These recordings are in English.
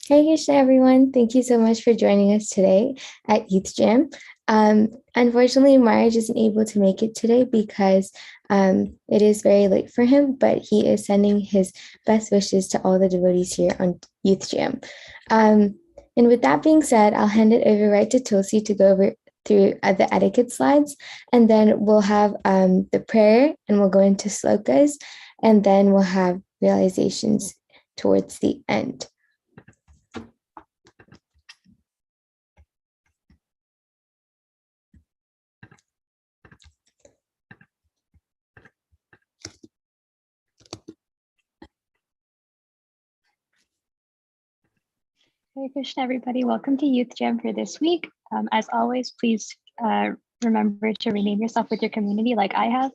Hey Krishna, everyone. Thank you so much for joining us today at Youth Jam. Unfortunately, Marge isn't able to make it today because it is very late for him, but he is sending his best wishes to all the devotees here on Youth Jam. And with that being said, I'll hand it over right to Tulsi to go over through the etiquette slides, and then we'll have the prayer, and we'll go into slokas, and then we'll have realizations towards the end. Hare Krishna, everybody. Welcome to Youth Jam for this week. As always, please remember to rename yourself with your community like I have.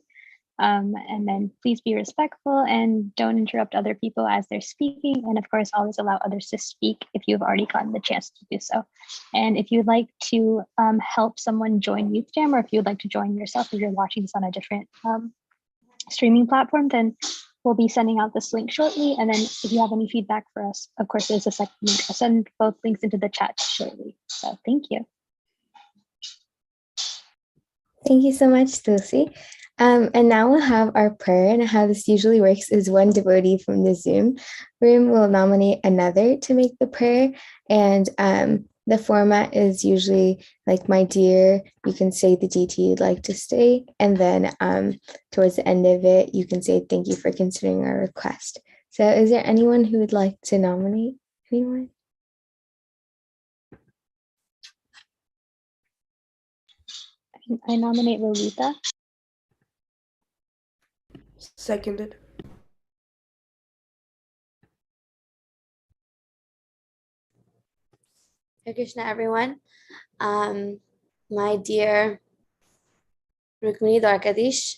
And then please be respectful and don't interrupt other people as they're speaking. And of course, always allow others to speak if you've already gotten the chance to do so. And if you'd like to help someone join Youth Jam, or if you'd like to join yourself, if you're watching this on a different streaming platform, then we'll be sending out this link shortly. And then if you have any feedback for us, of course, there's a second link. I'll send both links into the chat shortly. So thank you. Thank you so much, Tulsi. And now we'll have our prayer. And how this usually works is one devotee from the Zoom room will nominate another to make the prayer. And the format is usually like, my dear, you can say the deity you'd like to say. And then towards the end of it, you can say, thank you for considering our request. So is there anyone who would like to nominate anyone? I nominate Lolita. Seconded. Hare Krishna, everyone. My dear Rukmini Dwarkadish,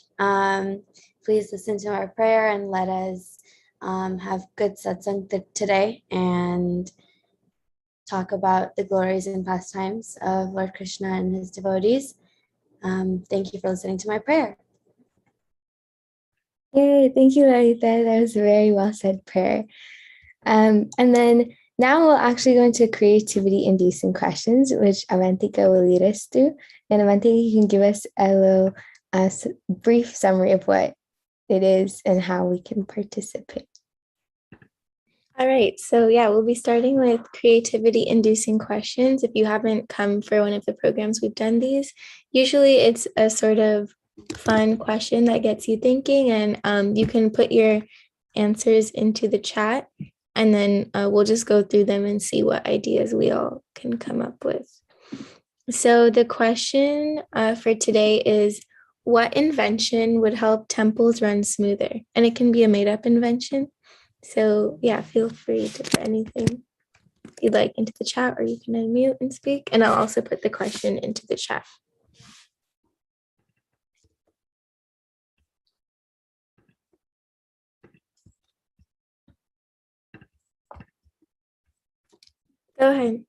please listen to our prayer and let us have good satsang today and talk about the glories and pastimes of Lord Krishna and his devotees. Thank you for listening to my prayer. Yay, thank you, Lalita. That was a very well said prayer. And then now we'll actually go into creativity-inducing questions, which Avantika will lead us through. And Avantika, you can give us a little brief summary of what it is and how we can participate. All right, so yeah, we'll be starting with creativity-inducing questions. If you haven't come for one of the programs, we've done these. Usually it's a sort of fun question that gets you thinking, and you can put your answers into the chat, and then we'll just go through them and see what ideas we all can come up with. So the question for today is, what invention would help temples run smoother? And it can be a made-up invention. So yeah, feel free to put anything you'd like into the chat, or you can unmute and speak. And I'll also put the question into the chat. Go ahead.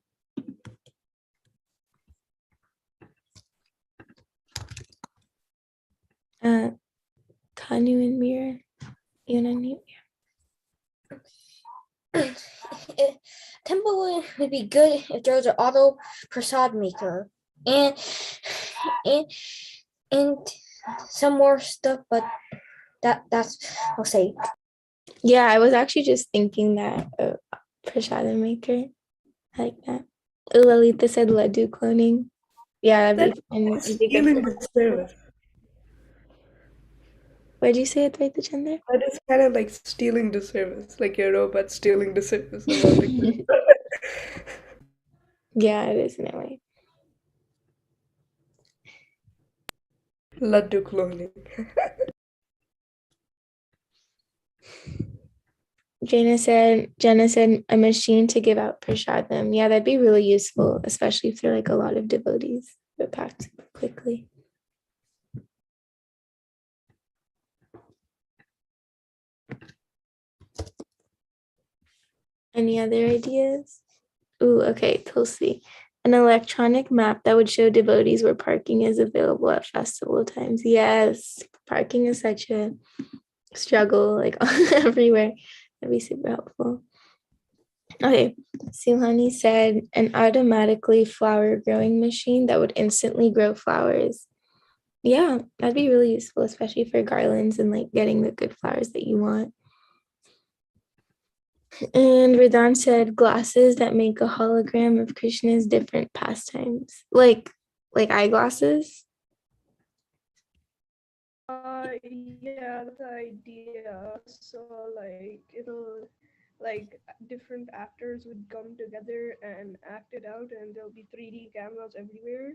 Kanu and Mira, you want to unmute? Temple would be good if there was an auto prasad maker and some more stuff, but that's I'll say. Yeah, I was actually just thinking that prasada maker, I like that. Lalita said laddu cloning. Yeah, that'd be Stealing the service. What did you say, Advaita Chandra? That is kind of like stealing the service, like your robot stealing the service. Yeah, it is in a way. Laddu cloning. Jenna said a machine to give out prasadam. Yeah, that'd be really useful, especially if there are like a lot of devotees that packed quickly. Any other ideas? Ooh, okay, Tulsi. An electronic map that would show devotees where parking is available at festival times. Yes, parking is such a struggle, like everywhere. That'd be super helpful. Okay, Silhani said an automatically flower growing machine that would instantly grow flowers. Yeah, that'd be really useful, especially for garlands and like getting the good flowers that you want. And Radan said glasses that make a hologram of Krishna's different pastimes, like eyeglasses. Yeah, the idea. So like it'll like different actors would come together and act it out, and there'll be 3D cameras everywhere,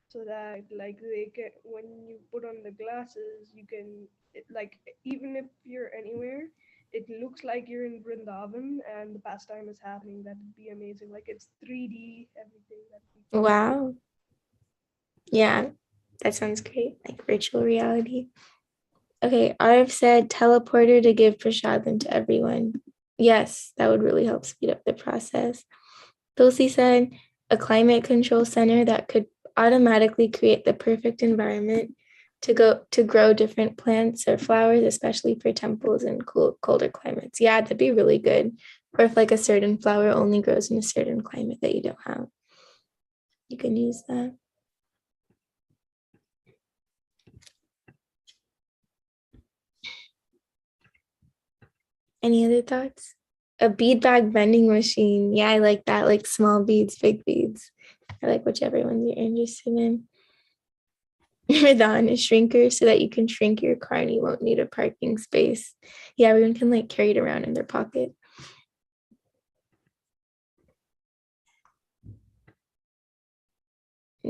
so that like they can when you put on the glasses, you can like even if you're anywhere, it looks like you're in Vrindavan and the pastime is happening. That'd be amazing. Like it's 3D everything. That'd be cool. Wow. Yeah, that sounds great. Like virtual reality. Okay, Arv said teleporter to give prasadam to everyone. Yes, that would really help speed up the process. Tulsi said a climate control center that could automatically create the perfect environment to grow different plants or flowers, especially for temples in colder climates. Yeah, that'd be really good. Or if like a certain flower only grows in a certain climate that you don't have, you can use that. Any other thoughts? A bead bag vending machine. Yeah, I like that. Like small beads, big beads. I like whichever ones you're interested in. Radan, a shrinker so that you can shrink your car and you won't need a parking space. Yeah, everyone can like carry it around in their pocket.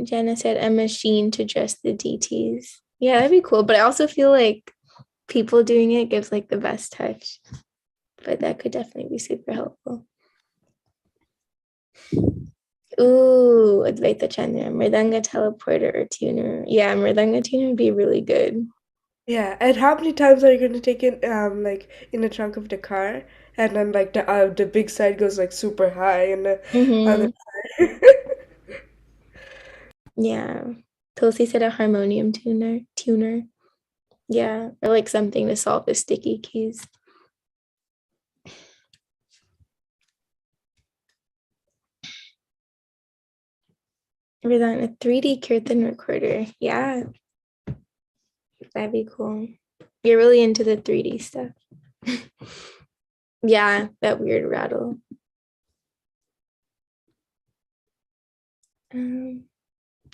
Jenna said a machine to dress the DTs. Yeah, that'd be cool. But I also feel like people doing it gives like the best touch. But that could definitely be super helpful. Ooh, Advaita Chandra, Mridanga teleporter or tuner. Yeah, Mridanga tuner would be really good. Yeah, and how many times are you going to take it like in the trunk of the car, and then like the big side goes like super high, and the other Mm-hmm. side. Yeah. Tulsi said a harmonium tuner. Yeah, or like something to solve the sticky keys. Vedant, a 3D kirtan recorder. Yeah, that'd be cool. You're really into the 3D stuff. Yeah, that weird rattle. Um,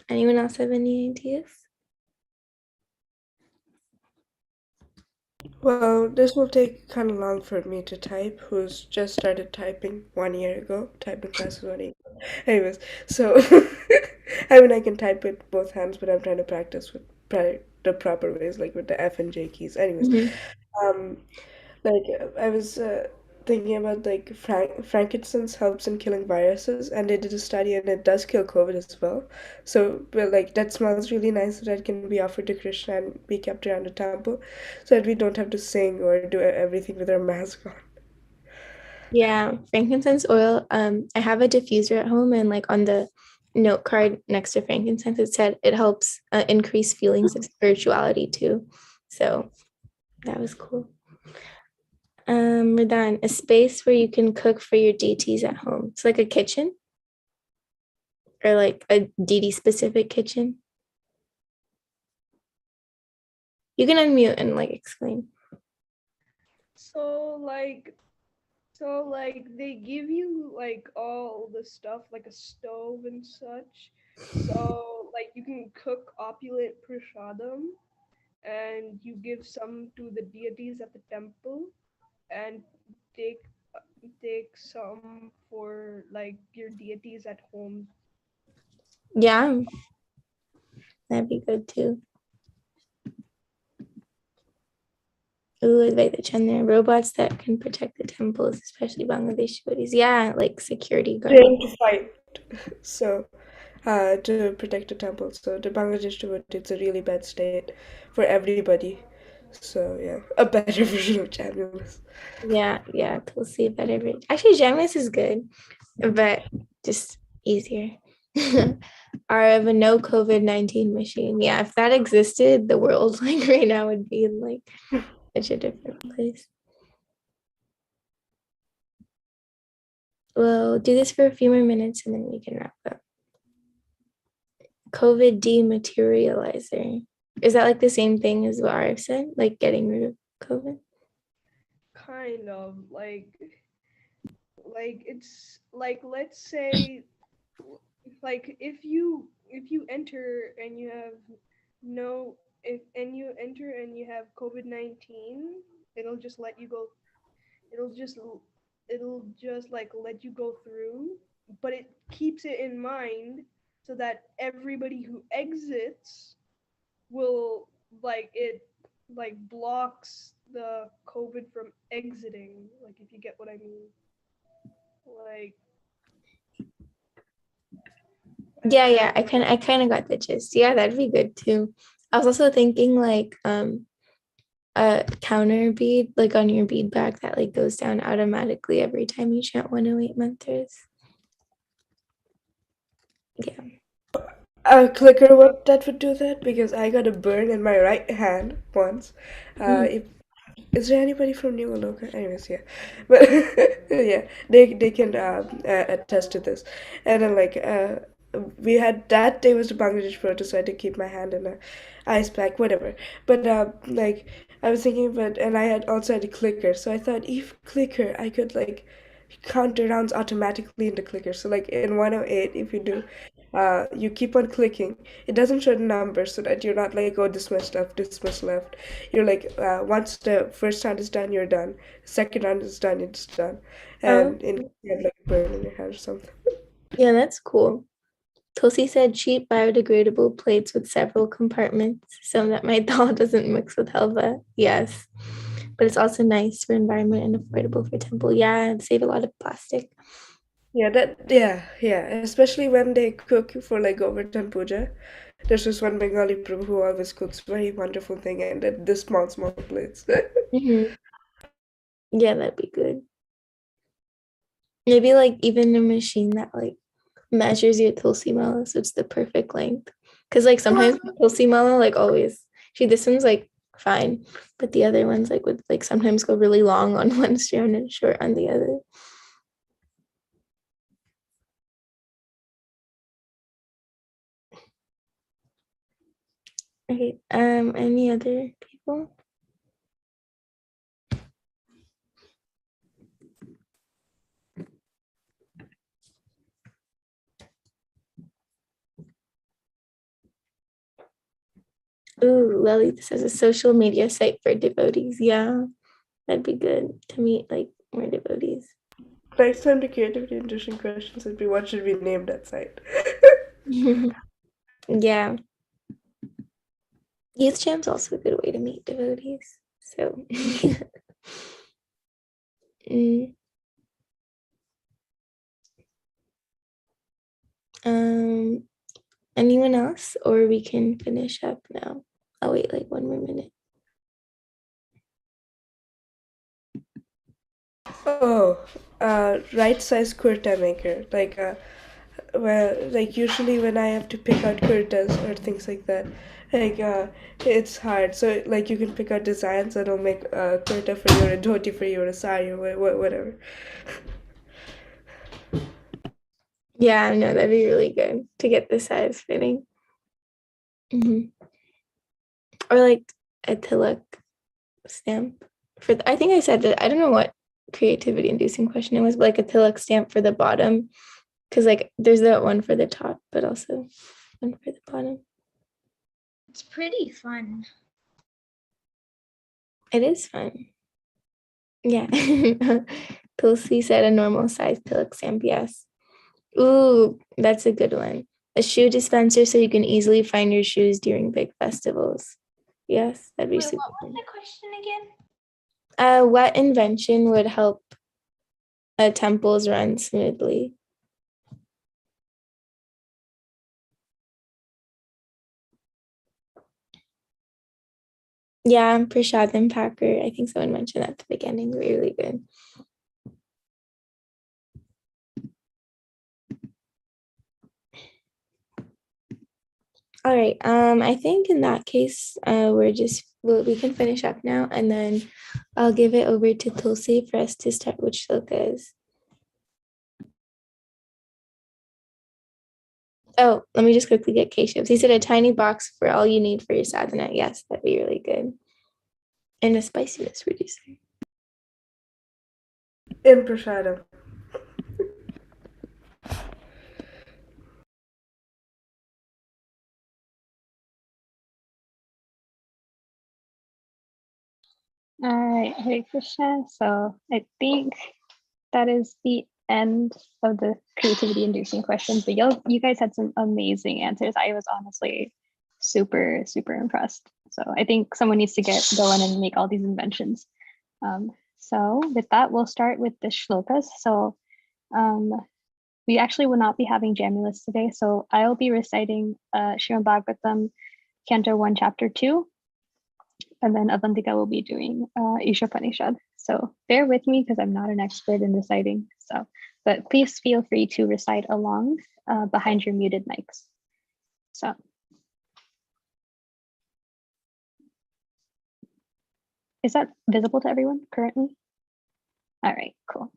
Anyone else have any ideas? Well, this will take kind of long for me to type, who's just started typing 1 year ago. Typing classes 1 year ago. Anyways, so I mean, I can type with both hands, but I'm trying to practice with the proper ways, like with the F and J keys. Anyways, Mm-hmm. um, like I was thinking about like frankincense helps in killing viruses, and they did a study, and it does kill COVID as well. So, but like that smells really nice, so that can be offered to Krishna and be kept around the temple, so that we don't have to sing or do everything with our mask on. Yeah, frankincense oil. I have a diffuser at home, and like on the note card next to frankincense, it said it helps increase feelings of spirituality too. So that was cool. We're done. A space where you can cook for your deities at home. It's like a kitchen or like a deity specific kitchen. You can unmute and like explain. So like they give you like all the stuff like a stove and such. So like you can cook opulent prasadam, and you give some to the deities at the temple, and take take some for like your deities at home. Yeah, that'd be good too. Ooh, Advaita Chandra, robots that can protect the temples, especially Bangladeshi bodies. Yeah, like security guard. Trained to fight. So to protect the temple. So the Bangladesh devotee, it's a really bad state for everybody. So yeah, a better version of Jamulus. Yeah, Tulsi better. Actually, Jamlis is good, but just easier. Or of a no COVID-19 machine. Yeah, if that existed, the world like right now would be in like such a different place. we'll do this for a few more minutes and then we can wrap up. COVID dematerializer. Is that like the same thing as what Arif said? Like getting rid of COVID? Kind of like it's like, let's say, like if you enter and you have no if and you enter and you have COVID-19, it'll just let you go. It'll just it'll just like let you go through, but it keeps it in mind so that everybody who exits will like it like blocks the COVID from exiting. Like, if you get what I mean. Like, Yeah, I kind of got the gist. Yeah, that'd be good too. I was also thinking like a counter bead like on your bead bag that like goes down automatically every time you chant 108 mantras. Yeah. a clicker that would do that, because I got a burn in my right hand once. If Is there anybody from New Aloka? Anyways, yeah, but yeah, they can attest to this. And then we had that day was the Bangladesh protest, so I had to keep my hand in a ice pack, whatever. But like I was thinking, but and I had also had a clicker, so I thought if clicker I could like count the rounds automatically in the clicker. So like in 108, if you do, you keep on clicking. It doesn't show the number so that you're not like, oh, this much left. You're like, once the first round is done, you're done. The second round is done, it's done. Oh, And you have like a burn in your hand or something. yeah, that's cool. Tulsi said cheap biodegradable plates with several compartments so that my dal doesn't mix with halva. Yes, but it's also nice for environment and affordable for temple. Yeah, and save a lot of plastic. Yeah. Especially when they cook for like Govardhan Puja. There's this one Bengali Prabhu who always cooks very wonderful thing, and this small plates. Mm-hmm. Yeah, that'd be good. Maybe like even a machine that like measures your tulsi mala, so it's the perfect length. Because like sometimes tulsi mala like always, this one's like fine, but the other ones like would like sometimes go really long on one strand and short on the other. Okay. Any other people? Ooh, Lily, this is a social media site for devotees. Yeah, that'd be good to meet like more devotees. Next time the creativity and interesting questions would be, what should we name that site? Yeah. Youth Jam's also a good way to meet devotees. So mm. Anyone else, or we can finish up now? I'll wait like one more minute. Oh, right size kurta maker. Like usually when I have to pick out kurtas or things like that, like it's hard. So like you can pick out designs that'll make a kurta for you, or a dhoti for you, or a sari, or whatever. Yeah, no, that'd be really good to get the size fitting. Or like a tilak stamp for I think I said that. I don't know what creativity inducing question it was, but like a tilak stamp for the bottom, because like there's that one for the top, but also one for the bottom. It's pretty fun. It is fun. Yeah. Tulsi said a normal size tilak stamp. Yes. Ooh, that's a good one. A shoe dispenser so you can easily find your shoes during big festivals. Yes, that'd be super What was the question again? What invention would help temples run smoothly? Yeah, Prashad and Packer. I think someone mentioned that at the beginning. Really good. All right. I think in that case, we can finish up now, and then I'll give it over to Tulsi for us to start which shlokas. Oh, let me just quickly get Keshav's. He said a tiny box for all you need for your sadhana. Yes, that'd be really good. And a spiciness reducer. In prasadam. All right, Hare Krishna. So I think that is the end of the creativity inducing questions, but you guys had some amazing answers. I was honestly super, super impressed. So I think someone needs to get going and make all these inventions. So with that, we'll start with the shlokas. So we actually will not be having Jamulus today. So I'll be reciting Srimad Bhagavatam, Canto 1, Chapter 2, and then Avantika will be doing Ishopanishad. So bear with me because I'm not an expert in reciting. So, but please feel free to recite along behind your muted mics. So. Is that visible to everyone currently? All right, cool.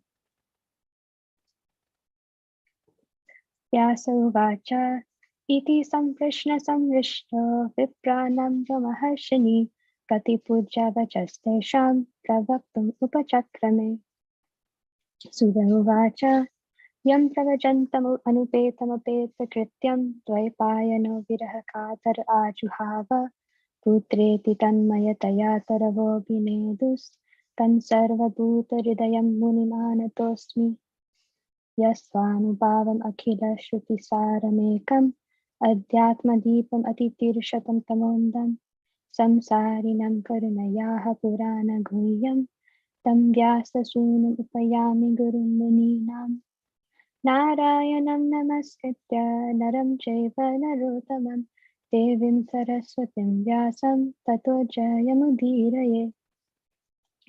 Vyasauvacha iti samprishna samrishto vipranam maharshini pratipujya vachastesham pravaktum upachakrame. Sudanuvacha yam pravajantam anupetamapeta krityam dvaipayano virahakatar ajuhava putreti tanmayataya taravo binedus tan sarvabhuta-hridayam munimanatosmi yasvanubavam akhila shruti-saramekam adhyatma-deepam atitirshatam tamondam samsarinam karunayaha purana-guhyam tam vyasa-sunam upayami gurum muninam Narayanam namaskritya naram chaiva narottamam devim saraswatim vyasam tato jayamudhiraye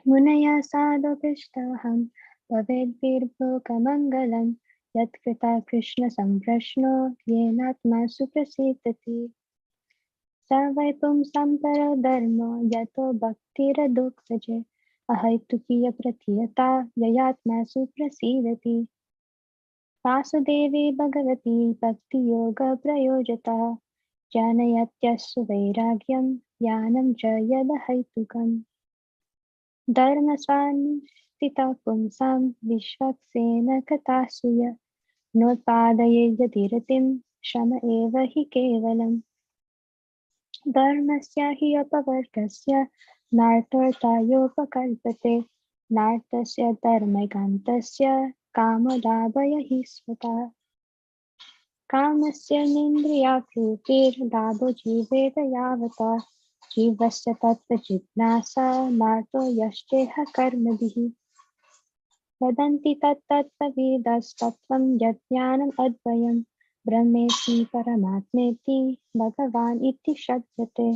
munaya sadopishtaham bhavedvirlokamangalam yatkrita krishna samprashno yenatma suprasidati sarvaipum samparo dharmo yato bhaktiradoksaje ahaitukya pratiyata yayatma suprasidati Vasudevi Bhagwati भक्तियोगप्रयोजता जानयत्यस्सु वैराग्यं ज्ञानं च यदहैतुकम् धर्मस्वानुष्ठितः पुंसां विश्वक्सेन कथासूय नोत्पादये यतिरतिं श्रम एव हि केवलम् धर्मस्य हि अपवर्गस्य नार्थोऽर्थायोपकल्पते नार्थस्य धर्मैकान्तस्य कामलाभय हि स्वतः कामस्य निन्द्रियाभूतिर्लाभो जीवेत यावता जीवस्य तत्त्वजिज्ञासा नार्थो यश्चेह कर्मभिः वदन्ति तत्तत्त्वविदस्तत्त्वं यज्ञानम् अद्वयं ब्रह्मेति परमात्मेति भगवान् इति शब्दते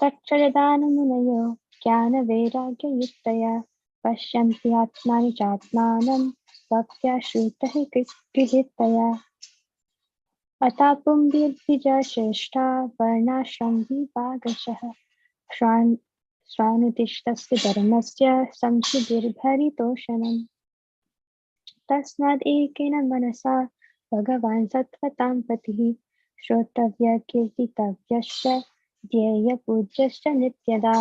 तच्चरिदानमुनयो ज्ञानवैराग्ययुक्तया पश्यन्ति आत्मानि चात्मानं भक्त्या श्रुतः गृहीतया अथा पुंभिर्द्विजा श्रेष्ठा वर्णाश्रमविभागशः स्वानुतिष्ठस्य धर्मस्य संसिद्धिर्भरितोषणम् तस्माद् एकेन मनसा भगवान् सत्त्वतां पतिः श्रोतव्य कीर्तितव्यश्च ध्येयपूज्यश्च नित्यदा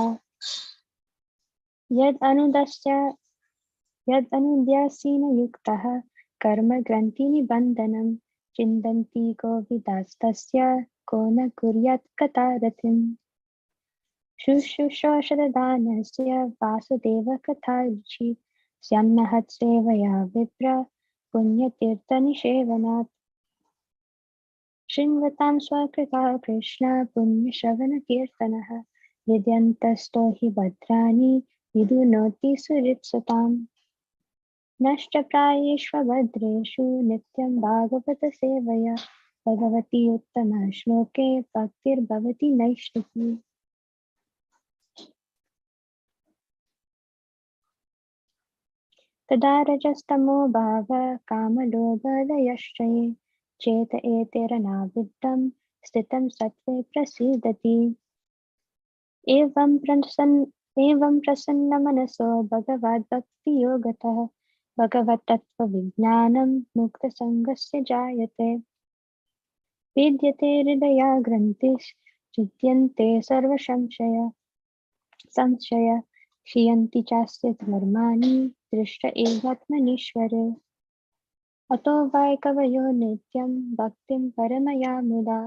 यदनुद्यासीनयुक्तः कर्मग्रन्थिनिबन्धनं चिन्तन्ति गोविदास्तस्य को न कुर्यात् कथारथिम् शुश्रूषोषदानस्य वासुदेवकथा रुचि स्यान्नहत्सेवया विप्र पुण्यतीर्थनिषेवनात् शृण्वतां स्वकृता कृष्ण पुण्यश्रवणकीर्तनः हृद्यन्तस्थो हि भद्राणि विदुनोति सुहृत्सताम् नष्टप्रायेष्वभद्रेषु नित्यं भागवतसेवया भगवती उत्तमश्लोके भक्तिर्भवति नैष्ठिकी तदा रजस्तमो भाव कामलोभलयश्चये चेत एतैरनाविद्धं स्थितं सत्त्वे प्रसीदति एवं प्रसन्नमनसो भगवद्भक्तियोगतः भगवत्तत्त्वविज्ञानं मुक्तसङ्गस्य जायते वेद्यते हृदयाग्रन्थिश्चिद्यन्ते संशय क्षीयन्ति चास्य धर्माणि दृष्ट एवात्मनीश्वरे अतो वै कवयो नित्यं भक्तिं परमया मुदा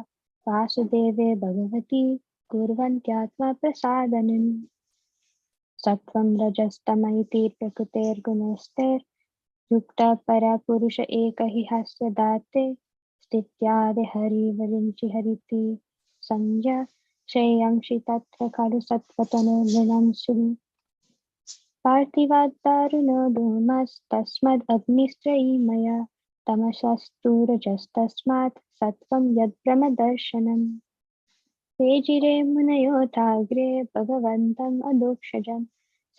वासुदेवे भगवती कुर्वन्त्यात्मप्रसादनम् सत्त्वं रजस्तम इति प्रकृतेर्गुणैस्तेर्युक्तः परपुरुष एक हि ह्यस्य दाते स्थित्यादिहरिवरिञ्चि हरिति संज्ञा श्रेयांसि तत्र खलु सत्त्वतनुर्गुणं सुनि पार्थिवाद्दारुणो धूमस्तस्मादग्निस्त्रयीमया तमसस्तु रजस्तस्मात् सत्त्वं यद्ब्रह्मदर्शनम् तेजिरे मुनयोऽथाग्रे भगवन्तम् अदोक्षजं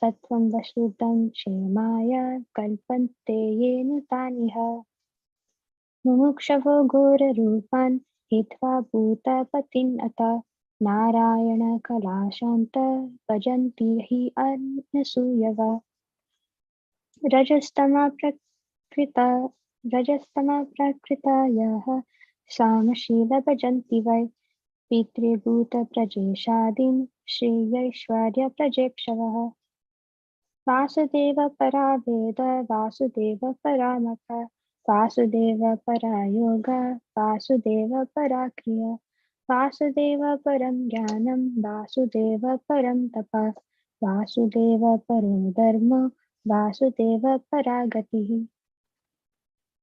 सत्त्वं वसुतं क्षेमाय कल्पन्ते येन तानिह मुमुक्षवो घोररूपान् हित्वा भूतपतिम् अथ नारायणकलाशान्त भजन्ति हि अनसूयवा रजस्तमप्रकृतायः सामशील भजन्ति वै पितृभूतप्रजेशादीन् श्रेयैश्वर्यप्रजेक्षवः वासुदेव परा वेद वासुदेव परामप वासुदेव परा योग वासुदेव परा क्रिया वासुदेव परं ज्ञानं वासुदेव परं तप वासुदेव परो धर्मो वासुदेव परा गतिः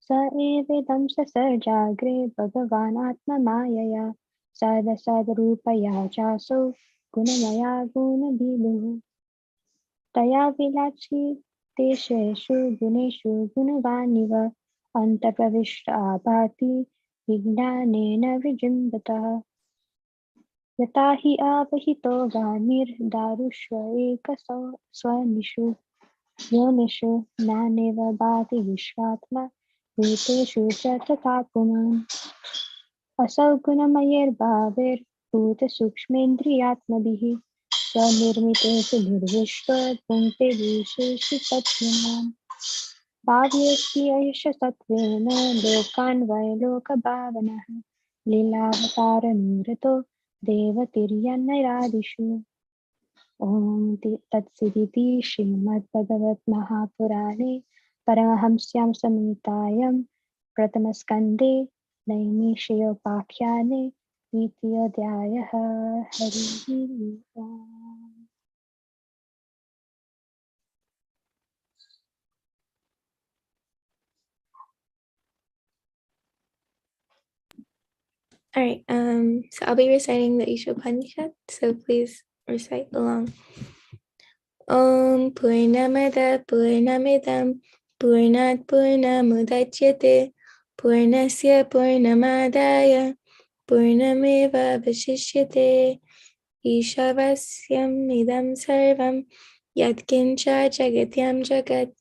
स एवेदं ससर्जाग्रे भगवान् आत्ममायया सदसद्रूपया चासौ गुणमया गुणभिलुः तया विलासितेषु गुणेषु गुणवानिव अन्तप्रविष्ट भाति विज्ञानेन विजृम्भितः यथा हि आवहितो वानिर्दारुष्व एकस्वनिषु योनिषु नानेव भाति विश्वात्मा भूतेषु च तथा पुमान् असौ गुणमयैर्भावैर्भूतसूक्ष्मेन्द्रियात्मभिः स्वनिर्मितेषु निर्विश्व पुङ्क्ते विशेषितज्ञान् भाव्येऽस्ति एष सत्त्वेन लोकान् वै लोकभावनः लीलावतारमूर्तो देवतिर्यन्नरादिषु ॐ तत्सदिति श्रीमद्भगवद्महापुराणे परमहंस्यां संहितायां प्रथमस्कन्धे नैमिषयोपाख्याने द्वितीयोऽध्यायः हरिः ओम् All right, so I'll be reciting the Ishopanishad, so please recite along. Om Purnamada Purnamidam Purnat Purnamudachyate Purnasya Purnamadaya Purnameva Vashishyate Ishavasyam Idam Sarvam Yatkincha Jagatyam Jagat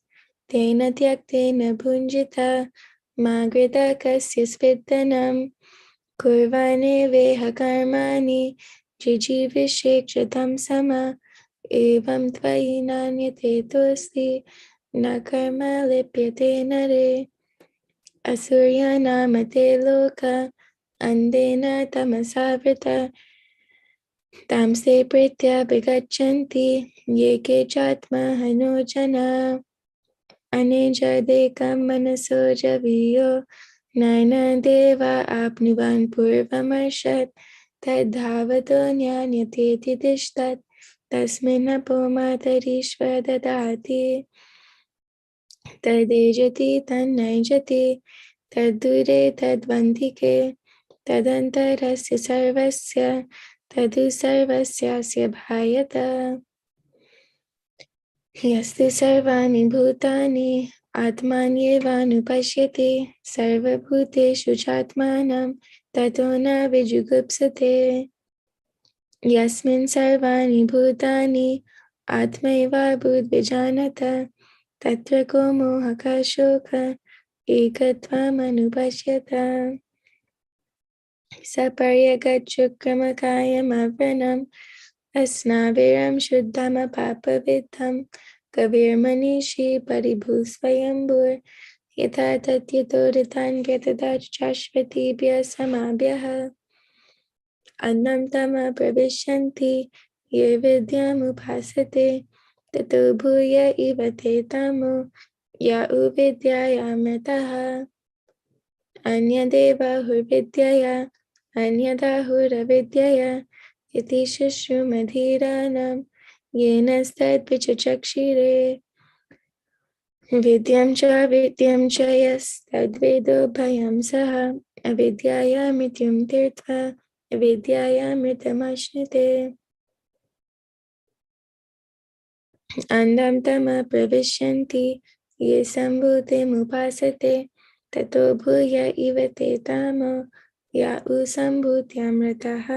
Tena Tyaktena Bhunjita Magrita Kasya Svidhanam Kurvane Veha Karmani Jijivishekshadam Sama Evam Tvayi Nanyate Tosti Na Karma Lipyate Nare Asurya Namate Loka Andena Tamasavrita Tamse Pritya Bigachanti Yeke Chatma Hanojana Aneja Dekam Manaso Javiyo Naina Deva Apnuvan Purvamarshad Tadhavato Nyanyate Tidishtat Tasminapo Matarishva Dadati Tadejati Tanaijati Tadure Tadvantike Tadantarasya Sarvasya Tadu Sarvasyasya Bhayata Yastu Sarvani Bhutani Atmanyevanupashyate Sarvabhuteshu Chatmanam Tato na Vijugupsate Yasmin Sarvani Bhutani Atmaiva Budvijanata Tatra ko mohaka shoka Ekatvam anupashyata Saparyagatchukramakayam avranam Asnaviram Shuddhama Papavidham Kavir Manishi Paribhusvayambur यथा तथ्यतो ऋतान्यतदा शाश्वतीभ्यः समाभ्यः अन्नं तम प्रविशन्ति ये विद्यामुपासते ततो भूय इव ते तमो या उविद्यायामृतः अन्यदेवाहुर्विद्यया अन्यदाहुरविद्यया इति शुश्रुमधीराणां येन तद्विचक्षिरे विद्यां च यस्तद्वेदो भयं सः अविद्यायामित्यं तीर्त्वा विद्यायामृतमश्नुते अन्धं तमः प्रविशन्ति ये सम्भूतिमुपासते ततो भूय इव ते तमो या सम्भूत्यामृतः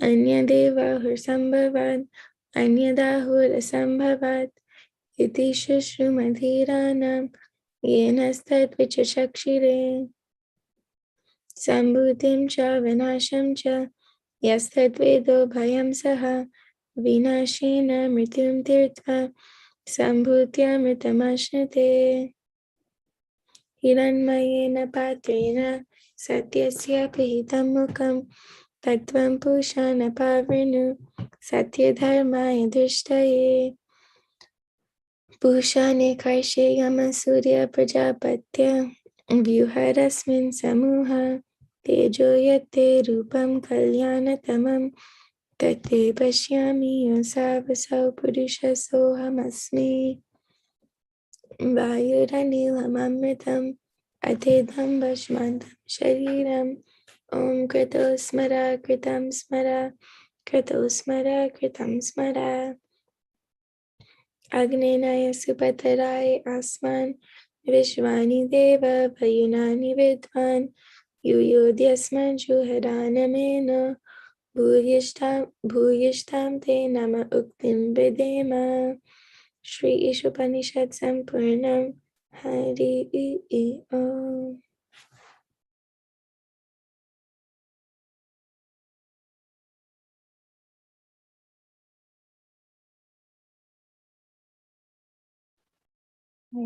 अन्यदेवाहुर्सम्भवात् अन्यदाहुरसम्भवात् इति शुश्रुमधीराणां येन तद्विचक्षिरे सम्भूतिं च विनाशं च यस्तद्वेदो भयं सः विनाशेन मृत्युं तीर्त्वा सम्भूत्यामृतमश्नुते हिरण्मयेन पात्रेण सत्यस्य पिहितं मुखं तत्त्वं पूषा न पावृणु सत्यधर्माय दृष्टये पूषाने कर्षेयमसूर्य प्रजापत्य व्यूहरस्मिन् समूह तेजो यत्ते रूपं कल्याणतमं तत्ते पश्यामि योऽसावसौ पुरुषसोऽहमस्मि वायुरनिलममृतम् अथेदं भस्मान्तं शरीरम् ॐ कृतो स्मर कृतं स्मर कृतो स्मर कृतं स्मर अग्नेनाय सुपतराय अस्मान् विश्वानि देव वयुनानि विद्वान् यूयोध्यस्मन् जुहरानमेन भूयिष्ठां ते नम उक्तिं विधेम श्री ईशोपनिषत् सम्पूर्णं हरि ओम्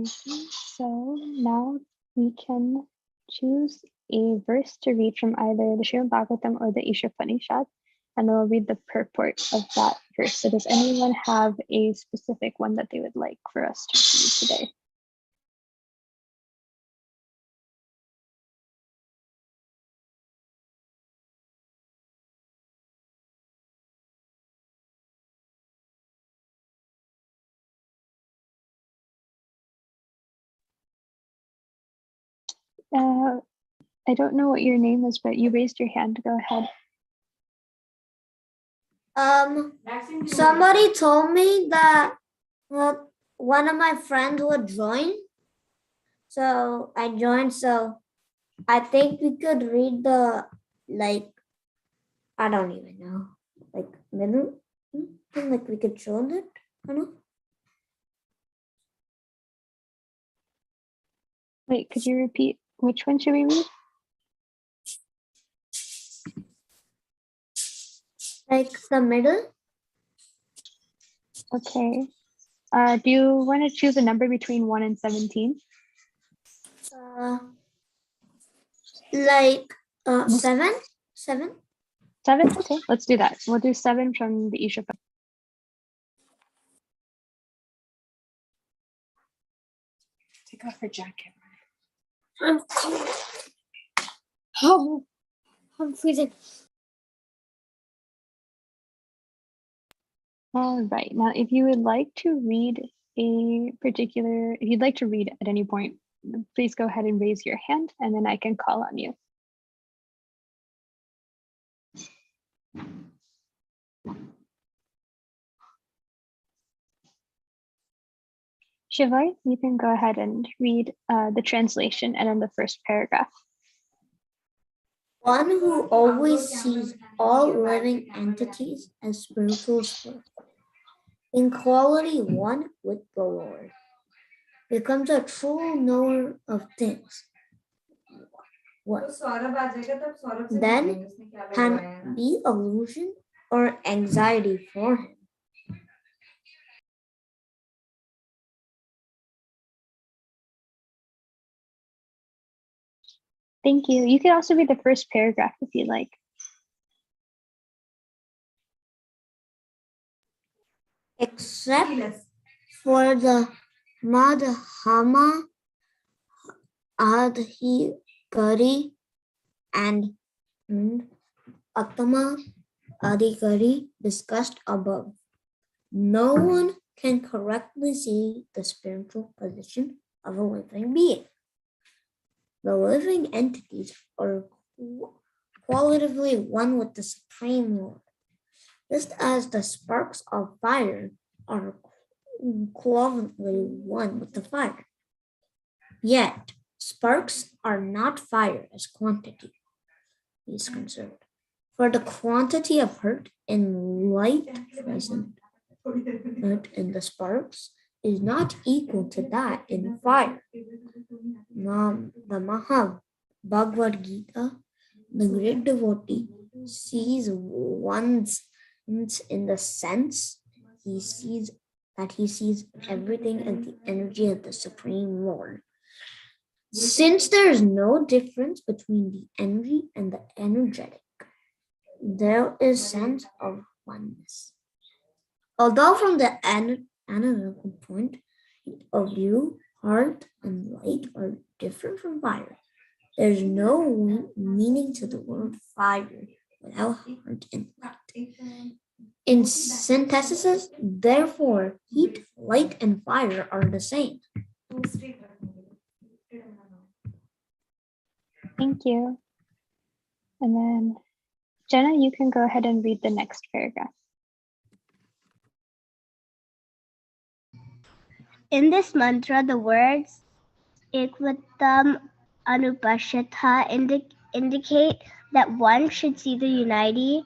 So now we can choose a verse to read from either the Srimad Bhagavatam or the Ishopanishad, and we'll read the purport of that verse. So does anyone have a specific one that they would like for us to read today? I don't know what your name is, but you raised your hand. Go ahead. Somebody told me that one of my friends would join. So I joined. So I think we could read the, I don't even know, middle, like we could show it. I don't know. Wait, could you repeat? Which one should we read? Like the middle. Okay. Do you want to choose a number between 1 and 17? 7. 7. 7? Okay, let's do that. We'll do 7 from the Ishopanishad. Take off her jacket. I'm cold. Oh, I'm freezing. All right. Now, if you would like to read if you'd like to read at any point, please go ahead and raise your hand and then I can call on you. Shivar, you can go ahead and read the translation and then the first paragraph. One who always sees all living entities as spiritual spirits, in quality one with the Lord, becomes a true knower of things. What? Then can be illusion or anxiety for him. Thank you. You can also read the first paragraph if you like. Except for the Madhama, Adhikari, and Attama Adhikari discussed above, no one can correctly see the spiritual position of a living being. The living entities are qualitatively one with the Supreme Lord, just as the sparks of fire are qualitatively one with the fire. Yet, sparks are not fire as quantity is concerned, for the quantity of hurt in light present in the sparks is not equal to that in fire. The Maha Bhagavad Gita, the great devotee, sees one's in the sense he sees everything as the energy of the Supreme Lord. Since there is no difference between the energy and the energetic, there is sense of oneness. Although from the analytical point of view, heart and light are different from fire, there is no meaning to the word fire without heart and light. In synthesis, therefore, heat, light, and fire are the same. Thank you. And then Jenna, you can go ahead and read the next paragraph. In this mantra, the words Ekvatam Anupashata indicate that one should see the unity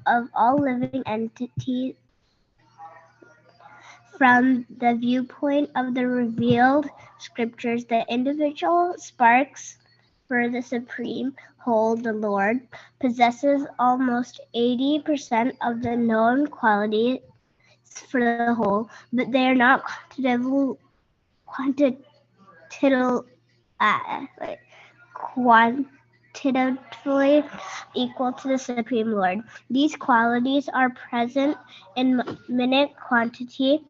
of all living entities from the viewpoint of the revealed scriptures. The individual sparks for the supreme whole, the Lord, possesses almost 80% of the known qualities for the whole, but they are not quantitatively equal to the Supreme Lord. These qualities are present in minute quantity,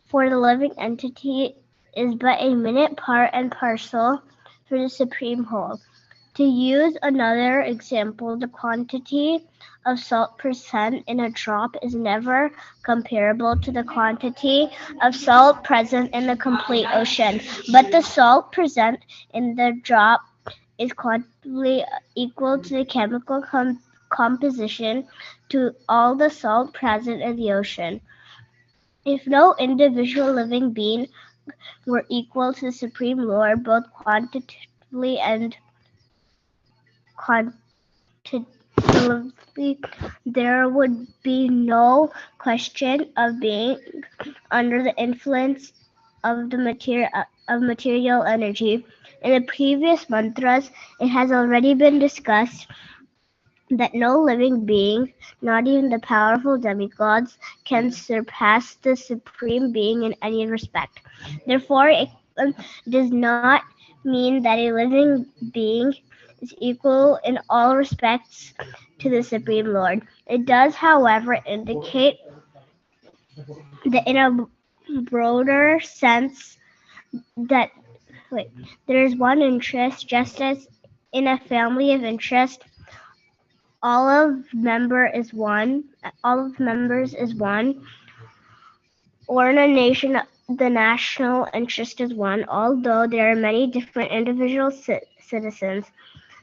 for the living entity is but a minute part and parcel for the Supreme Whole. To use another example, the quantity of salt present in a drop is never comparable to the quantity of salt present in the complete ocean, but the salt present in the drop is quantitatively equal to the chemical composition to all the salt present in the ocean. If no individual living being were equal to the Supreme Lord, both quantitatively and quantitatively, there would be no question of being under the influence of the material energy. In the previous mantras, it has already been discussed that no living being, not even the powerful demigods, can surpass the Supreme Being in any respect. Therefore, it does not mean that a living being is equal in all respects to the Supreme Lord. It does, however, indicate that in a broader sense that there is one interest, just as in a family of interest, all of members is one, or in a nation, the national interest is one, although there are many different individual citizens.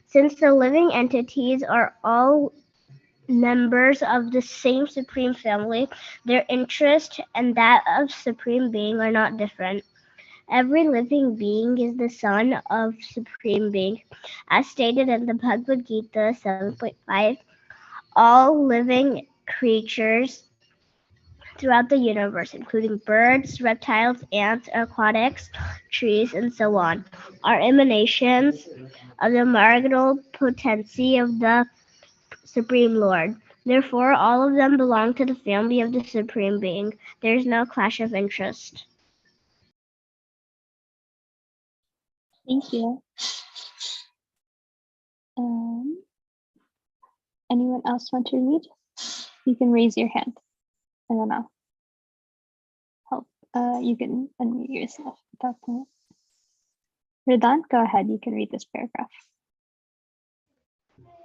Since the living entities are all members of the same Supreme Family, their interest and that of Supreme Being are not different. Every living being is the son of Supreme Being. As stated in the Bhagavad Gita 7.5, all living creatures throughout the universe, including birds, reptiles, ants, aquatics, trees, and so on, are emanations of the marginal potency of the Supreme Lord. Therefore, all of them belong to the family of the Supreme Being. There is no clash of interest. Thank you. Anyone else want to read? You can raise your hand and then I'll help. You can unmute yourself at that point. Ridan, go ahead. You can read this paragraph.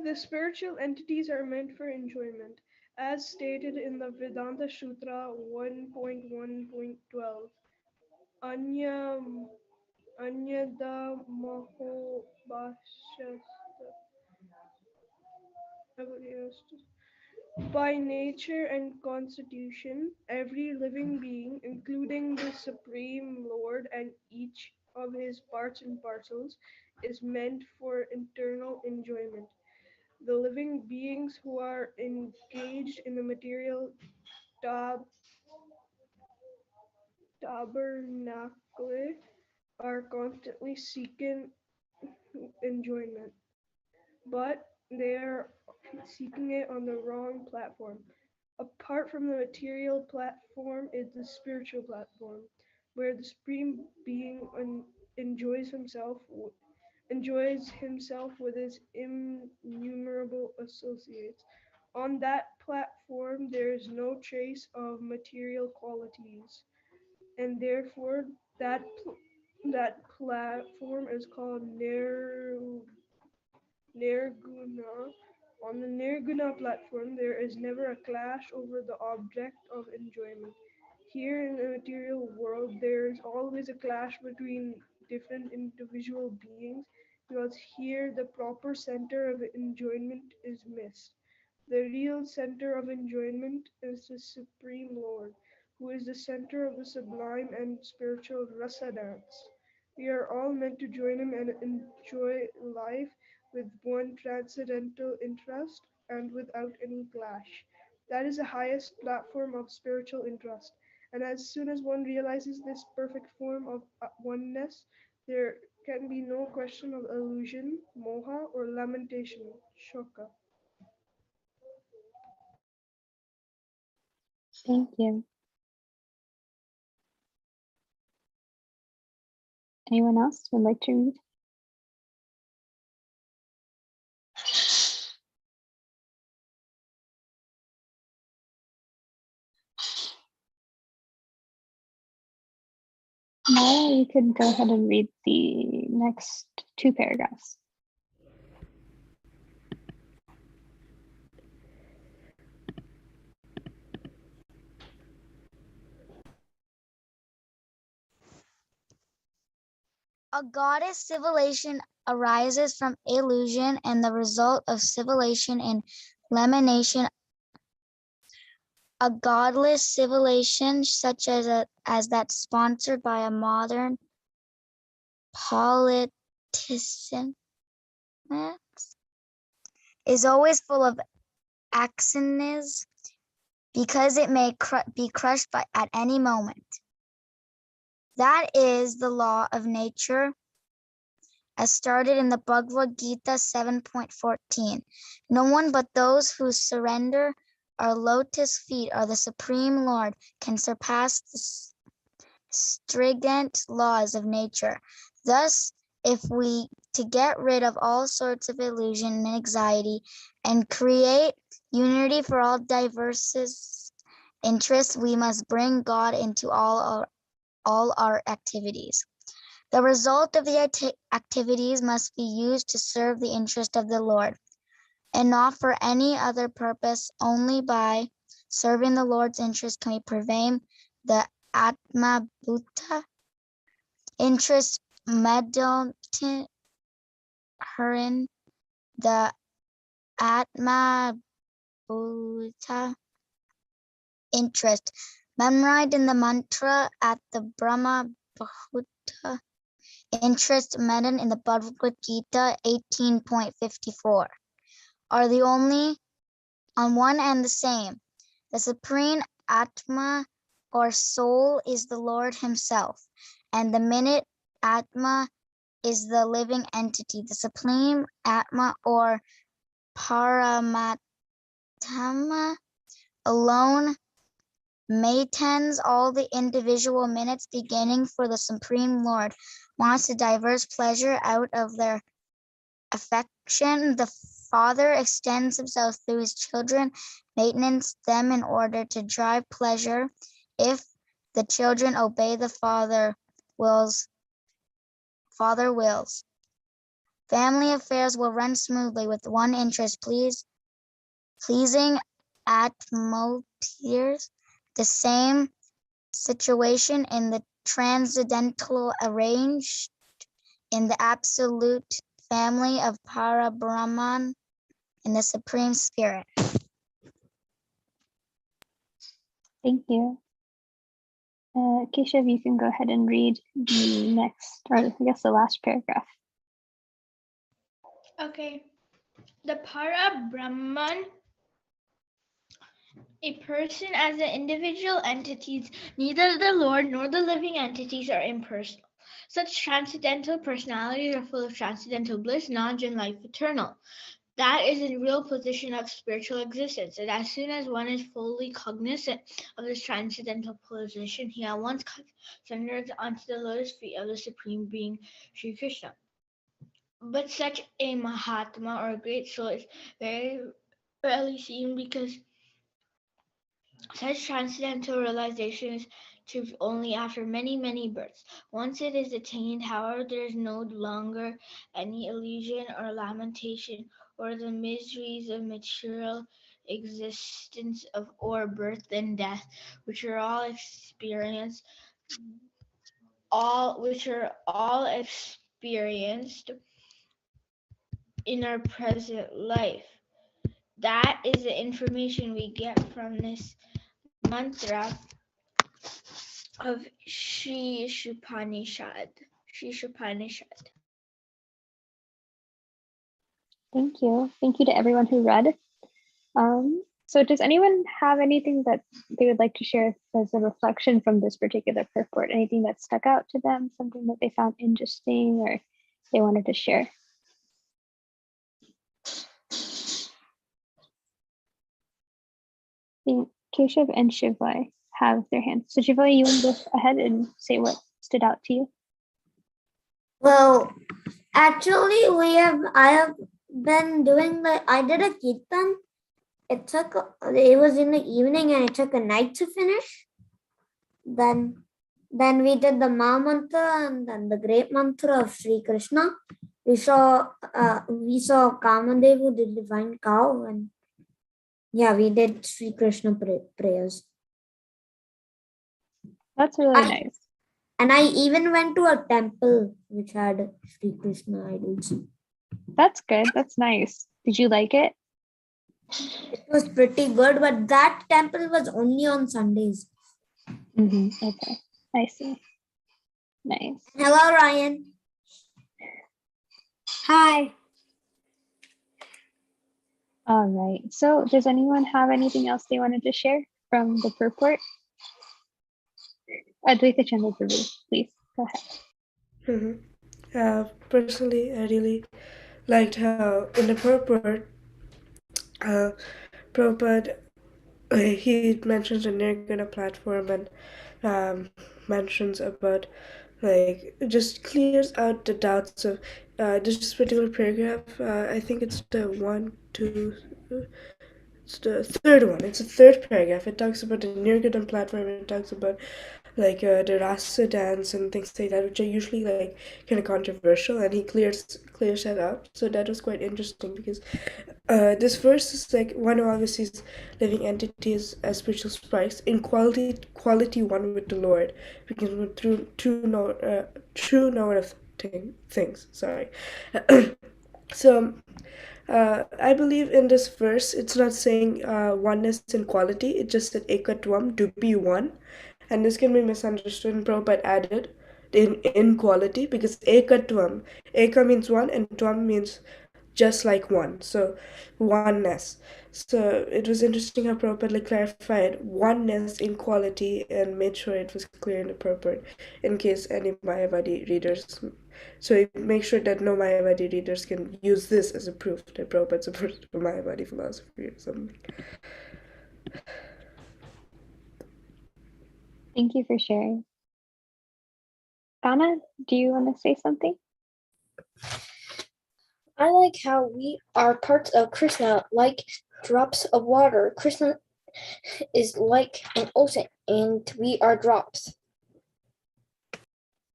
The spiritual entities are meant for enjoyment, as stated in the Vedanta Sutra 1.1.12. Anyada Maho By nature and constitution, every living being, including the Supreme Lord and each of his parts and parcels, is meant for internal enjoyment. The living beings who are engaged in the material tabernacle are constantly seeking enjoyment, but they are seeking it on the wrong platform. Apart from the material platform is the spiritual platform, where the Supreme Being enjoys himself with his innumerable associates. On that platform, there is no trace of material qualities, and therefore that platform is called Nirguna. On the Nirguna platform, there is never a clash over the object of enjoyment. Here in the material world, there is always a clash between different individual beings because here the proper center of enjoyment is missed. The real center of enjoyment is the Supreme Lord, who is the center of the sublime and spiritual rasa dance. We are all meant to join him and enjoy life with one transcendental interest and without any clash. That is the highest platform of spiritual interest. And as soon as one realizes this perfect form of oneness, there can be no question of illusion, moha, or lamentation, shoka. Thank you. Anyone else would like to read? Maya, you could go ahead and read the next two paragraphs. A goddess civilization arises from illusion, and the result of civilization and elimination. A godless civilization, such as that sponsored by a modern politician, is always full of accidents because it may be crushed at any moment. That is the law of nature, as started in the Bhagavad Gita 7.14. No one but those who surrender our lotus feet are the Supreme Lord can surpass the stringent laws of nature. Thus, if we to get rid of all sorts of illusion and anxiety and create unity for all diverse interests, we must bring God into all our activities. The result of the activities must be used to serve the interest of the Lord, and not for any other purpose. Only by serving the Lord's interest can we prevail the Atma Bhuta interest, meditating herein the Atma Bhuta interest, memorized in the mantra at the Brahma Bhuta interest, mentioned in the Bhagavad Gita 18.54, are the only on one and the same. The supreme Atma or soul is the Lord himself, and the minute Atma is the living entity. The supreme Atma or Paramatma alone maintains all the individual minutes beginning, for the Supreme Lord wants to diverse pleasure out of their affection. The father extends himself through his children, maintenance them in order to drive pleasure. If the children obey the wills, father wills. Family affairs will run smoothly with one interest, pleasing atmospheres. The same situation in the transcendental arranged in the absolute family of Para Brahman in the Supreme Spirit. Thank you. Keshav, you can go ahead and read the next, or I guess the last paragraph. Okay. The Para Brahman, a person as an individual entities, neither the Lord nor the living entities are impersonal. Such transcendental personalities are full of transcendental bliss, knowledge, and life eternal. That is a real position of spiritual existence, and as soon as one is fully cognizant of this transcendental position, he at once surrenders onto the lotus feet of the Supreme Being, Sri Krishna. But such a Mahatma or a great soul is very rarely seen because such transcendental realization is achieved only after many, many births. Once it is attained, however, there is no longer any illusion or lamentation or the miseries of material existence or birth and death, which are all experienced in our present life. That is the information we get from this mantra of Sri Upanishad. Thank you. Thank you to everyone who read. So does anyone have anything that they would like to share as a reflection from this particular purport? Anything that stuck out to them, something that they found interesting or they wanted to share? I think Keshav and Shivai have their hands. So Shivai, you want to go ahead and say what stood out to you? Well, actually, I have been doing I did a kirtan. It was in the evening and it took a night to finish. Then we did the Ma mantra and then the great mantra of Sri Krishna. We saw Kamadevu, the divine cow, and yeah, we did Sri Krishna prayers. That's really nice. And I even went to a temple which had Sri Krishna idols. That's good. That's nice. Did you like it? It was pretty good, but that temple was only on Sundays. Okay, I see. Nice. Hello, Ryan. Hi. All right. So does anyone have anything else they wanted to share from the purport? Advaita Chandra Prabhu, please go ahead. Personally, I really liked how in the purport, Prabhupada, he mentions a Nirguna platform and mentions about just clears out the doubts of this particular paragraph. I think it's it's the third one. It's the third paragraph. It talks about the Nirguna platform. It talks about the rasa dance and things like that, which are usually kind of controversial, and he clears that up. So that was quite interesting because this verse is one who always sees living entities as spiritual sparks in quality one with the Lord, because we're true knower of things. Sorry. So I believe in this verse, it's not saying oneness in quality. It just said ekatvam, to be one. And this can be misunderstood, and Prabhupada added in quality, because ekatvam, eka means one and tvam means just like one, so oneness. So it was interesting how Prabhupada clarified oneness in quality and made sure it was clear in the purport in case any Mayavadi readers. So make sure that no Mayavadi readers can use this as a proof that Prabhupada supports the Mayavadi philosophy or something. Thank you for sharing. Donna, do you want to say something? I like how we are parts of Krishna, like drops of water. Krishna is like an ocean, and we are drops.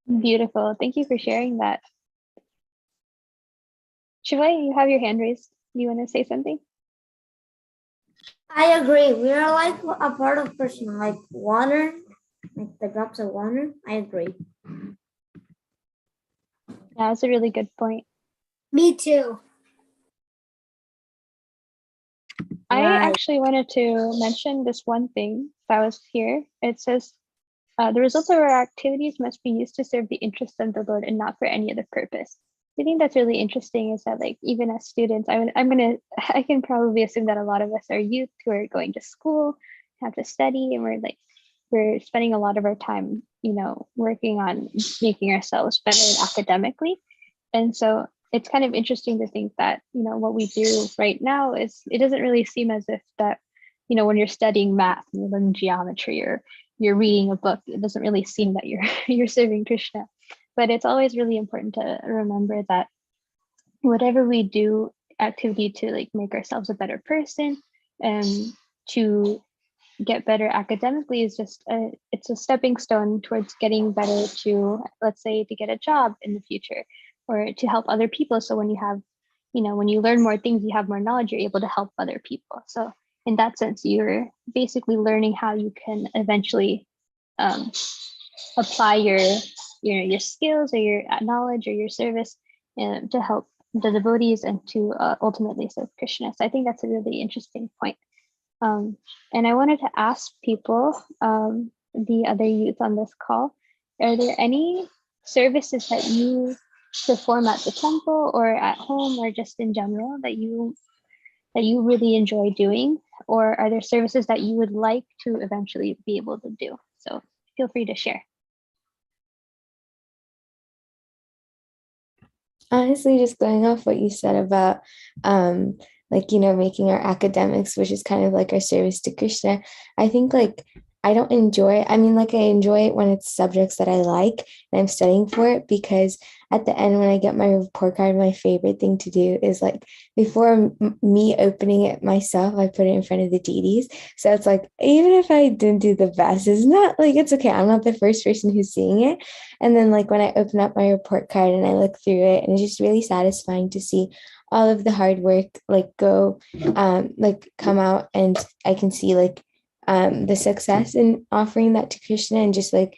Beautiful. Thank you for sharing that. Shiva, you have your hand raised. Do you want to say something? I agree. We are like a part of Krishna, like water, like the drops of water. I agree. Yeah, that's a really good point. Me too. I actually wanted to mention this one thing that was here. It says, the results of our activities must be used to serve the interests of the Lord and not for any other purpose. I think that's really interesting is that like even as students, I can probably assume that a lot of us are youth who are going to school, have to study, and we're spending a lot of our time, working on making ourselves better academically. And so it's kind of interesting to think that, what we do right now is it doesn't really seem as if that, when you're studying math and you're learning geometry or you're reading a book, it doesn't really seem that you're you're serving Krishna. But it's always really important to remember that whatever we do activity to like make ourselves a better person and to get better academically is just it's a stepping stone towards getting better to, let's say, to get a job in the future or to help other people. So when you have, when you learn more things, you have more knowledge, you're able to help other people. So in that sense, you're basically learning how you can eventually apply your skills or your knowledge or your service to help the devotees and to ultimately serve Krishna. So I think that's a really interesting point. And I wanted to ask people, the other youth on this call, are there any services that you perform at the temple or at home or just in general that you really enjoy doing? Or are there services that you would like to eventually be able to do? So feel free to share. Honestly, just going off what you said about like making our academics, which is kind of like our service to Krishna, I think like I enjoy it when it's subjects that I like and I'm studying for it, because at the end when I get my report card, my favorite thing to do is like before me opening it myself, I put it in front of the deities. So it's like even if I didn't do the best, it's not like it's okay, I'm not the first person who's seeing it. And then like when I open up my report card and I look through it, and it's just really satisfying to see all of the hard work like go like come out, and I can see like the success in offering that to Krishna and just like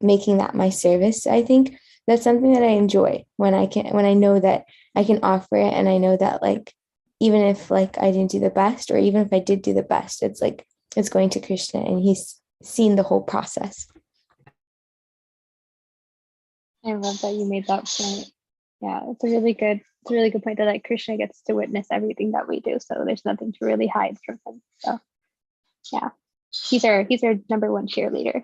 making that my service. So I think that's something that I enjoy when I know that I can offer it, and I know that like even if like I didn't do the best, or even if I did do the best, it's like it's going to Krishna and he's seen the whole process. I love that you made that point. Yeah, it's a really good point that like Krishna gets to witness everything that we do. So there's nothing to really hide from him. So yeah, he's our number one cheerleader.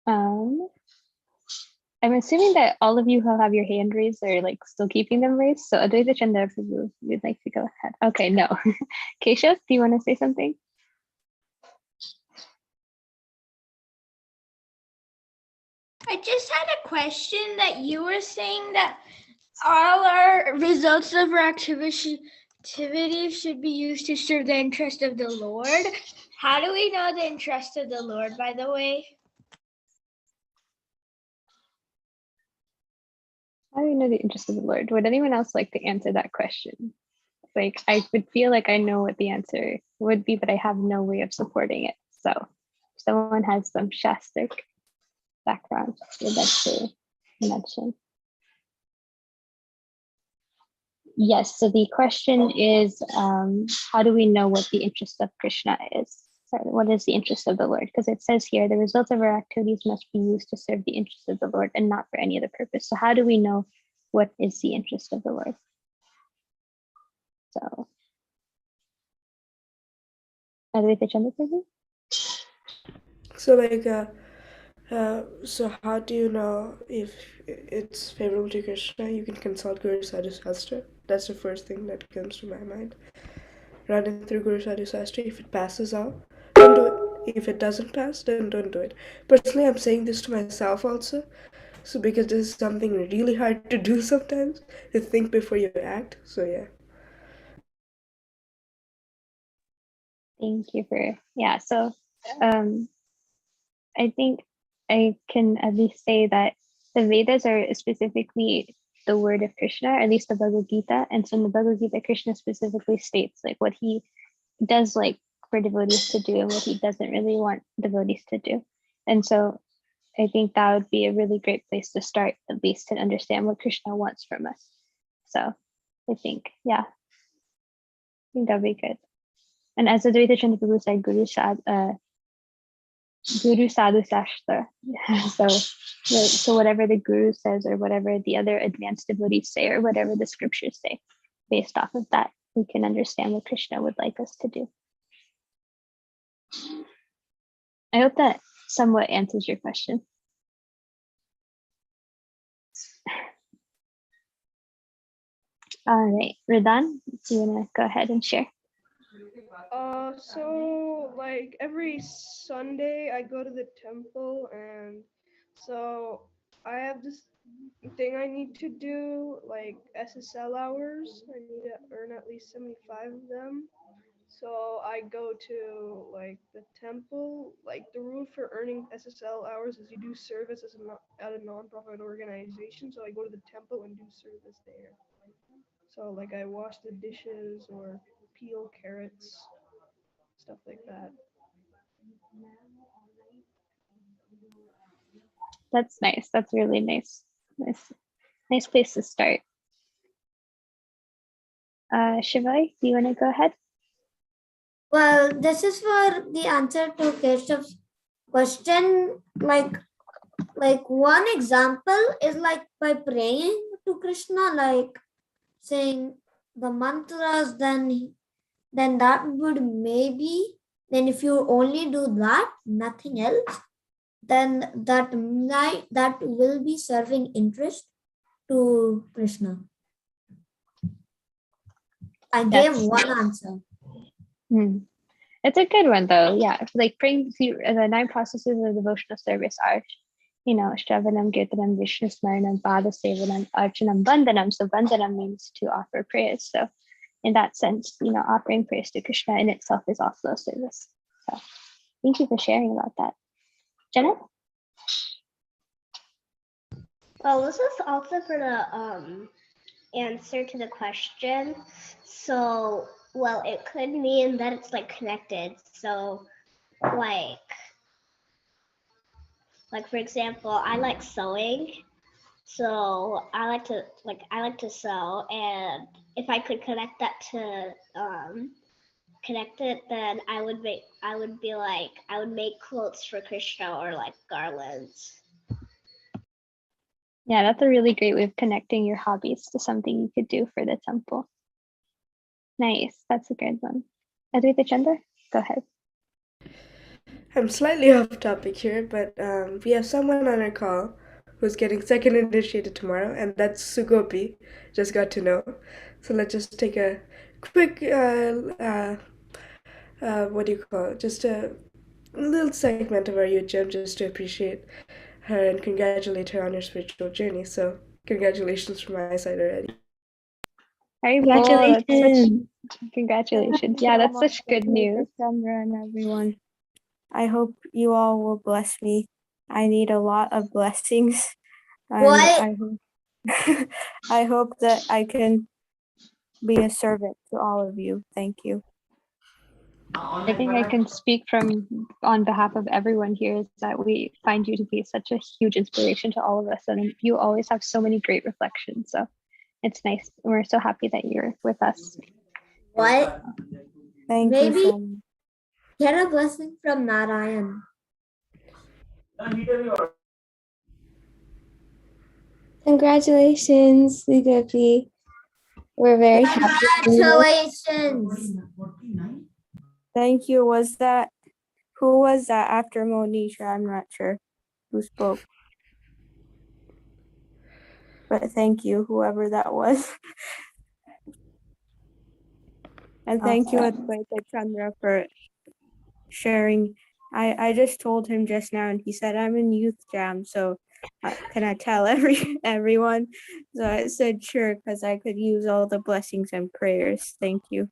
I'm assuming that all of you who have your hand raised are like still keeping them raised. So Advaita Chanda, if you'd like to go ahead. Okay, no. Keshav, do you want to say something? I just had a question that you were saying that all our results of our activities should be used to serve the interest of the Lord. How do we know the interest of the Lord, by the way? How do you know the interest of the Lord? Would anyone else like to answer that question? Like, I would feel like I know what the answer would be, but I have no way of supporting it. So if someone has some Shastric background would like to mention. Yes, so the question is, how do we know what the interest of Krishna is? Sorry, what is the interest of the Lord? Because it says here, the results of our activities must be used to serve the interest of the Lord and not for any other purpose. So how do we know what is the interest of the Lord? So, Advaita Chandraprabhu? So like so how do you know if it's favorable to Krishna? You can consult Guru Sadhu Shastra. That's the first thing that comes to my mind. Run it through Guru Sadhu Shastra. If it passes out, don't do it. If it doesn't pass, then don't do it. Personally, I'm saying this to myself also. So because this is something really hard to do sometimes, to think before you act. So yeah. Thank you for, yeah. So I think I can at least say that the Vedas are specifically the word of Krishna, or at least the Bhagavad Gita. And so in the Bhagavad Gita, Krishna specifically states like what he does like for devotees to do and what he doesn't really want devotees to do. And so I think that would be a really great place to start, at least to understand what Krishna wants from us. So I think, yeah, I think that'd be good. And as Advaita Chandra Prabhu said, Guru Sadhu Shastra. So whatever the Guru says, or whatever the other advanced devotees say, or whatever the scriptures say, based off of that, we can understand what Krishna would like us to do. I hope that somewhat answers your question. All right, Ridan, do you want to go ahead and share? So like every Sunday I go to the temple, and so I have this thing I need to do, like SSL hours. I need to earn at least 75 of them. So I go to like the temple. Like the rule for earning SSL hours is you do service at a non-profit organization. So I go to the temple and do service there. So like I wash the dishes or peel carrots, stuff like that. That's nice. That's really nice. Nice place to start. Shivai, do you want to go ahead? Well, this is for the answer to Keshav's question. Like one example is like by praying to Krishna, like saying the mantras, then that would maybe, then if you only do that, nothing else, then that will be serving interest to Krishna. I gave one answer. It's a good one though. Yeah, like praying. The 9 processes of devotional service are, Shravanam, Kirtanam, Vishnu Smaranam, Pada Sevanam, Archanam, Vandanam. So Vandanam means to offer praise. So in that sense, offering praise to Krishna in itself is also a service. So thank you for sharing about that. Jenna? Well, this is also for the answer to the question. So, well, it could mean that it's like connected. So, like for example, I like sewing. So I like to sew, and if I could connect that to connect it, then I would make clothes for Krishna, or like garlands. Yeah, that's a really great way of connecting your hobbies to something you could do for the temple. Nice, that's a good one. Advaita Chandra, go ahead. I'm slightly off topic here, but we have someone on our call who's getting second initiated tomorrow, and that's Sugopi. Just got to know. So let's just take a quick, what do you call it? Just a little segment of our YouTube just to appreciate her and congratulate her on her spiritual journey. So congratulations from my side already. Very Congratulations. Congratulations. Yeah, that's such good news. Chandra and everyone. I hope you all will bless me. I need a lot of blessings. And What? I hope that I can be a servant to all of you. Thank you. I think I can speak on behalf of everyone here, is that we find you to be such a huge inspiration to all of us, and you always have so many great reflections. So it's nice. We're so happy that you're with us. What? Thank Maybe you so much. Get a blessing from Narayan. Congratulations, Sugopi. We're very happy. Congratulations. Thank you. Who was that after Monisha? I'm not sure who spoke. But thank you, whoever that was. And thank you, Advaita Chandra, for sharing. I just told him just now, and he said I'm in Youth Jam, so can I tell everyone? So I said sure, because I could use all the blessings and prayers. Thank you.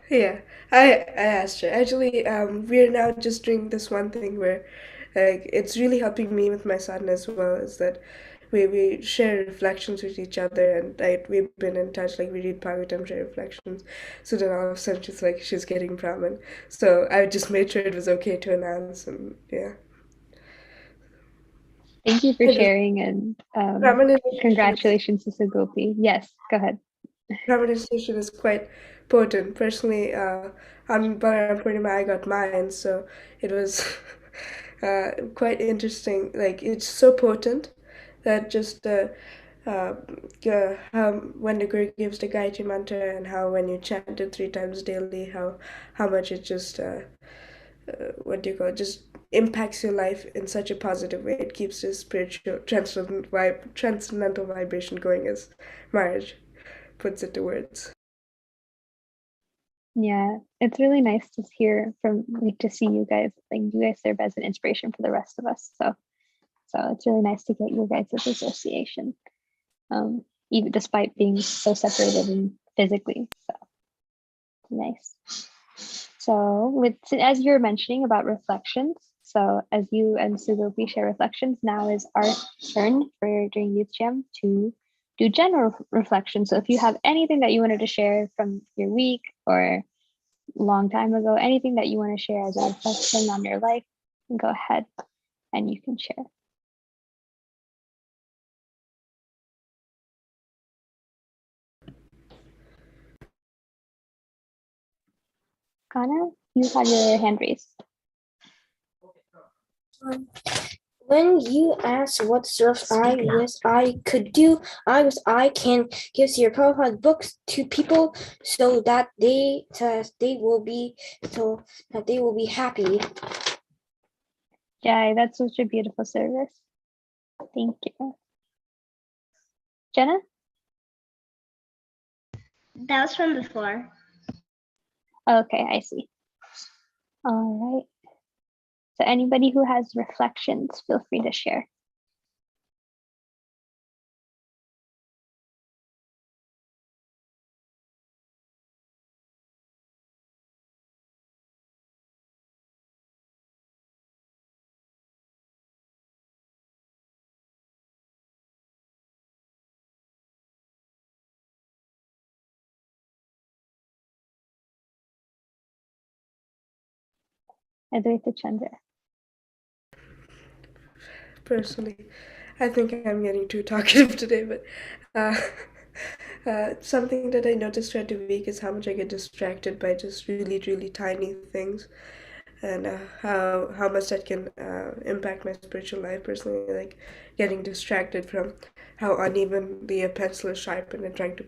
Yeah, I asked her. Actually, we're now just doing this one thing where, like, it's really helping me with my son as well. Is that we share reflections with each other, and like we've been in touch. Like we read Bhagavatam, share reflections. So then all of a sudden she's like she's getting Brahmin. So I just made sure it was okay to announce, and yeah. Thank you for I just sharing, and Brahmin initiation is congratulations to Sugopi. Yes, go ahead. Brahmin initiation is quite potent. Personally, on Balaram Purnima I got mine, so it was quite interesting. Like it's so potent that just how when the Guru gives the Gayatri mantra and how when you chant it 3 times daily, how much it just what do you call it, just impacts your life in such a positive way. It keeps this spiritual transcendental vibration going, as Maharaj puts it to words. Yeah, it's really nice to hear from, like, to see you guys. Like, you guys serve as an inspiration for the rest of us. So it's really nice to get your guys' association, even despite being so separated and physically. So nice. So as you're mentioning about reflections, so as you and Sugopi share reflections, now is our turn for during Youth Jam to do general reflection. So if you have anything that you wanted to share from your week or long time ago, anything that you want to share as a reflection on your life, go ahead and you can share. Kana, you have your hand raised. When you ask what service I wish I could do, I wish I can give your Prabhupada books to people so that they will be happy. Jai, that's such a beautiful service. Thank you. Jenna? That was from before. Okay, I see. All right. So anybody who has reflections, feel free to share. Advaita Chandra. Personally, I think I'm getting too talkative today, but uh, something that I noticed throughout the week is how much I get distracted by just really tiny things, and how much that can impact my spiritual life personally, like getting distracted from how unevenly a pencil is sharpened and trying to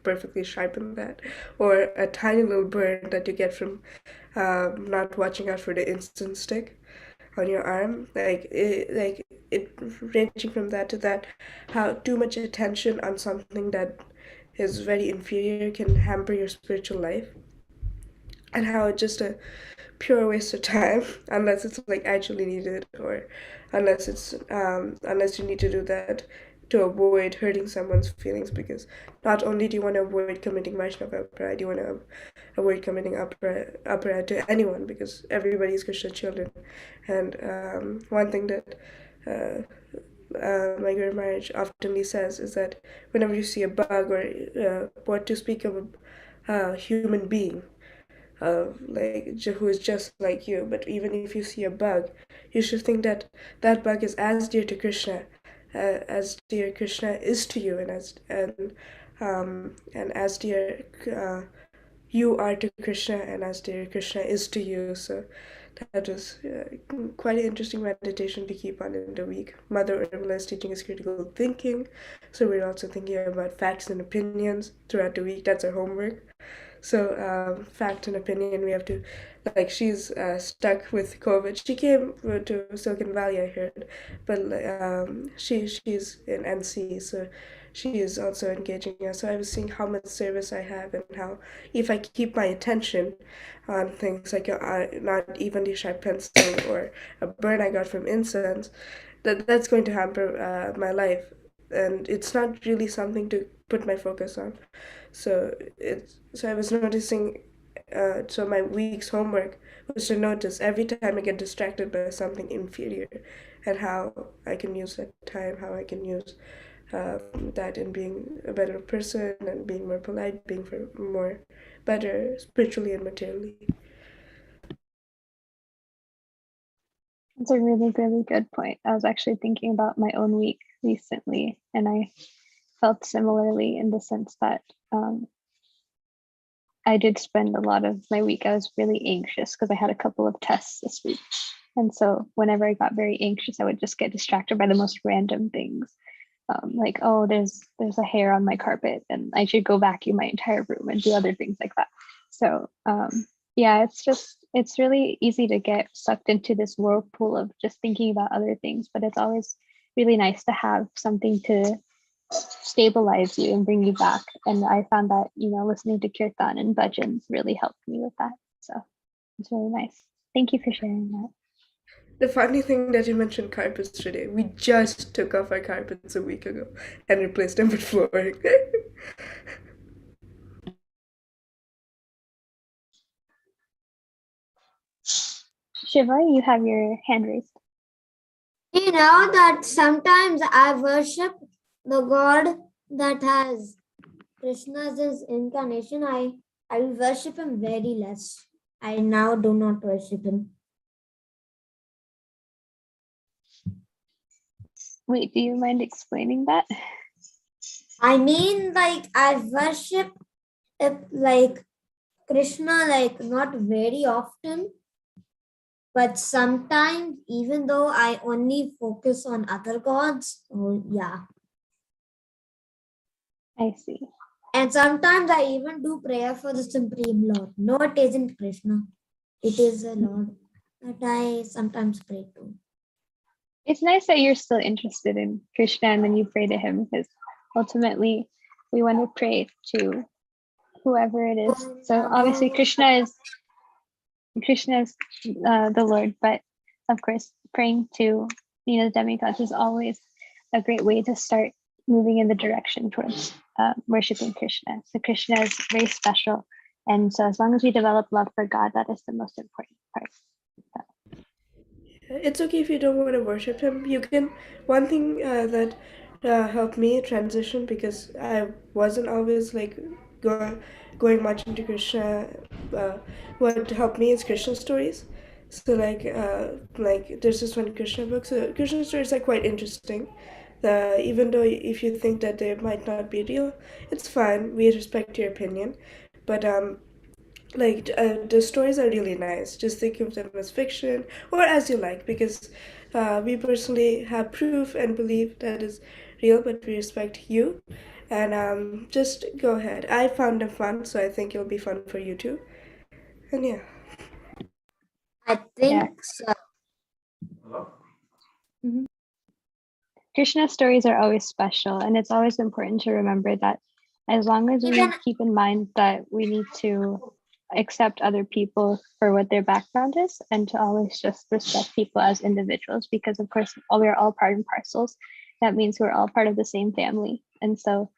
perfectly sharpen that, or a tiny little burn that you get from not watching out for the instant stick on your arm, like it ranging from that to that, how too much attention on something that is very inferior can hamper your spiritual life, and how it's just a pure waste of time unless it's like actually needed, or unless you need to do that to avoid hurting someone's feelings, because not only do you want to avoid committing Vaishnava upgrade, you want to avoid committing upgrade to anyone, because everybody is Krishna children. And one thing that my Guru Maharaj oftenly says is that whenever you see a bug, or what to speak of a human being, who is just like you, but even if you see a bug, you should think that that bug is as dear to Krishna as dear Krishna is to you, and as dear you are to Krishna, and as dear Krishna is to you. So that was quite an interesting meditation to keep on in the week. Mother Urmila is teaching us critical thinking, so we're also thinking about facts and opinions throughout the week. That's our homework. So, fact and opinion, we have to, like, she's stuck with COVID. She came to Silicon Valley, I heard, but she's in NC, so she is also engaging us. So I was seeing how much service I have, and how if I keep my attention on things like not evenly sharp pencil or a burn I got from incense, that's going to hamper my life, and it's not really something to put my focus on. So I was noticing. So my week's homework was to notice every time I get distracted by something inferior, and how I can use that time, how I can use that in being a better person and being more polite, being more better spiritually and materially. That's a really, really good point. I was actually thinking about my own week recently, and I felt similarly in the sense that I did spend a lot of my week. I was really anxious because I had a couple of tests this week. And so whenever I got very anxious, I would just get distracted by the most random things. Like, oh, there's a hair on my carpet and I should go vacuum my entire room and do other things like that. So yeah, it's really easy to get sucked into this whirlpool of just thinking about other things, but it's always really nice to have something to stabilize you and bring you back. And I found that, listening to kirtan and bhajans really helped me with that. So it's really nice. Thank you for sharing that. The funny thing that you mentioned carpets today, we just took off our carpets a week ago and replaced them with flooring. Shiva, you have your hand raised. You know that sometimes I worship the God that has Krishna's incarnation. I worship him very less. I now do not worship him. Wait, do you mind explaining that? I mean, like, I worship like Krishna, like, not very often, but sometimes, even though I only focus on other gods. Oh yeah. I see. And sometimes I even do prayer for the Supreme Lord. No, it isn't Krishna. It is a Lord that I sometimes pray to. It's nice that you're still interested in Krishna and then you pray to him, because ultimately we want to pray to whoever it is. So obviously Krishna is the Lord, but of course praying to the demigods is always a great way to start moving in the direction towards worshiping Krishna. So Krishna is very special, and so as long as we develop love for God, that is the most important part. It's okay if you don't want to worship him. You can. One thing that helped me transition, because I wasn't always like going much into Krishna. What helped me is Krishna stories. So like there's this one Krishna book. So Krishna stories are quite interesting. Even though if you think that they might not be real, it's fine. We respect your opinion, but the stories are really nice. Just think of them as fiction or as you like, because we personally have proof and believe that is real, but we respect you. And just go ahead. I found them fun, so I think it'll be fun for you too. And yeah. I think so. Krishna stories are always special, and it's always important to remember that as long as we keep in mind that we need to accept other people for what their background is, and to always just respect people as individuals, because of course we're all part and parcels. That means we're all part of the same family, and so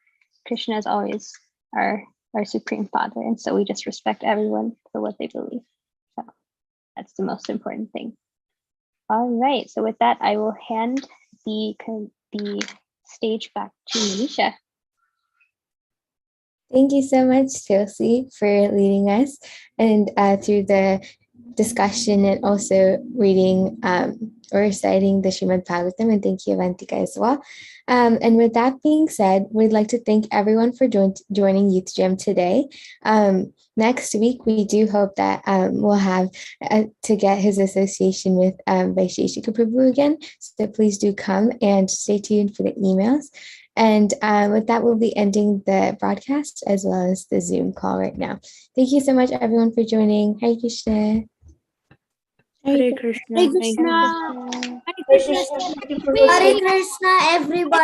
Krishna is always our supreme father, and so we just respect everyone for what they believe. So that's the most important thing. All right, so with that, I will hand the stage back to Manisha. Thank you so much, Chelsea, for leading us and through the discussion, and also reading or reciting the Srimad Bhagavatam. And thank you, Avantika, as well. And with that being said, we'd like to thank everyone for joining Youth Jam today. Next week, we do hope that we'll have to get his association with Vaisheshika Prabhu again. So please do come and stay tuned for the emails. And with that, we'll be ending the broadcast as well as the Zoom call right now. Thank you so much, everyone, for joining. Hare Krishna. Hare Krishna. Hare Krishna. Hare Krishna, everybody.